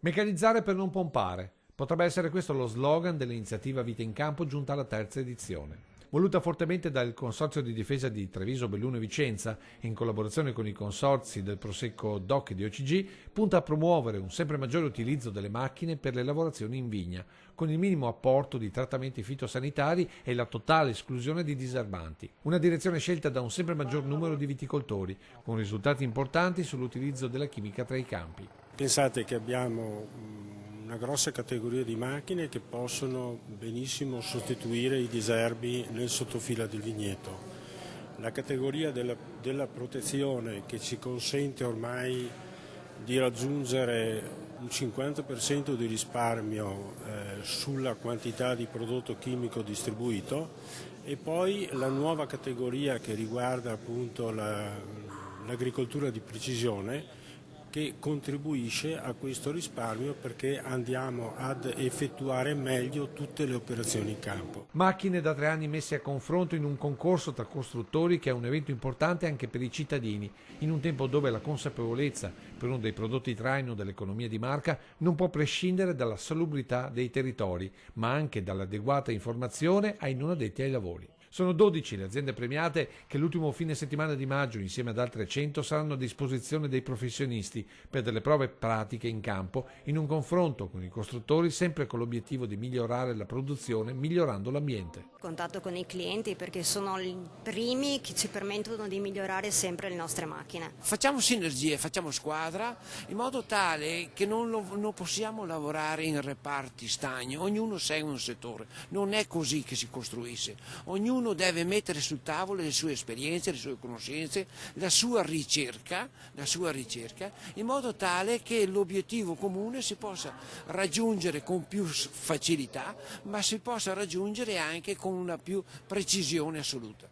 Meccanizzare per non pompare. Potrebbe essere questo lo slogan dell'iniziativa Vita in Campo giunta alla terza edizione. Voluta fortemente dal Consorzio di Difesa di Treviso, Belluno e Vicenza, in collaborazione con i consorzi del Prosecco DOC e di OCG, punta a promuovere un sempre maggiore utilizzo delle macchine per le lavorazioni in vigna, con il minimo apporto di trattamenti fitosanitari e la totale esclusione di diserbanti. Una direzione scelta da un sempre maggior numero di viticoltori, con risultati importanti sull'utilizzo della chimica tra i campi. Pensate che abbiamo una grossa categoria di macchine che possono benissimo sostituire i diserbi nel sottofila del vigneto. La categoria della protezione che ci consente ormai di raggiungere un 50% di risparmio sulla quantità di prodotto chimico distribuito, e poi la nuova categoria che riguarda appunto l'agricoltura di precisione, che contribuisce a questo risparmio perché andiamo ad effettuare meglio tutte le operazioni in campo. Macchine da 3 anni messe a confronto in un concorso tra costruttori che è un evento importante anche per i cittadini, in un tempo dove la consapevolezza per uno dei prodotti traino dell'economia di marca non può prescindere dalla salubrità dei territori, ma anche dall'adeguata informazione ai non addetti ai lavori. Sono 12 le aziende premiate che l'ultimo fine settimana di maggio, insieme ad altre 100, saranno a disposizione dei professionisti per delle prove pratiche in campo, in un confronto con i costruttori, sempre con l'obiettivo di migliorare la produzione, migliorando l'ambiente. Contatto con i clienti perché sono i primi che ci permettono di migliorare sempre le nostre macchine. Facciamo sinergie, facciamo squadra in modo tale che non possiamo lavorare in reparti stagni, ognuno segue un settore, non è così che si costruisce, ognuno deve mettere sul tavolo le sue esperienze, le sue conoscenze, la sua ricerca, in modo tale che l'obiettivo comune si possa raggiungere con più facilità, ma si possa raggiungere anche con una più precisione assoluta.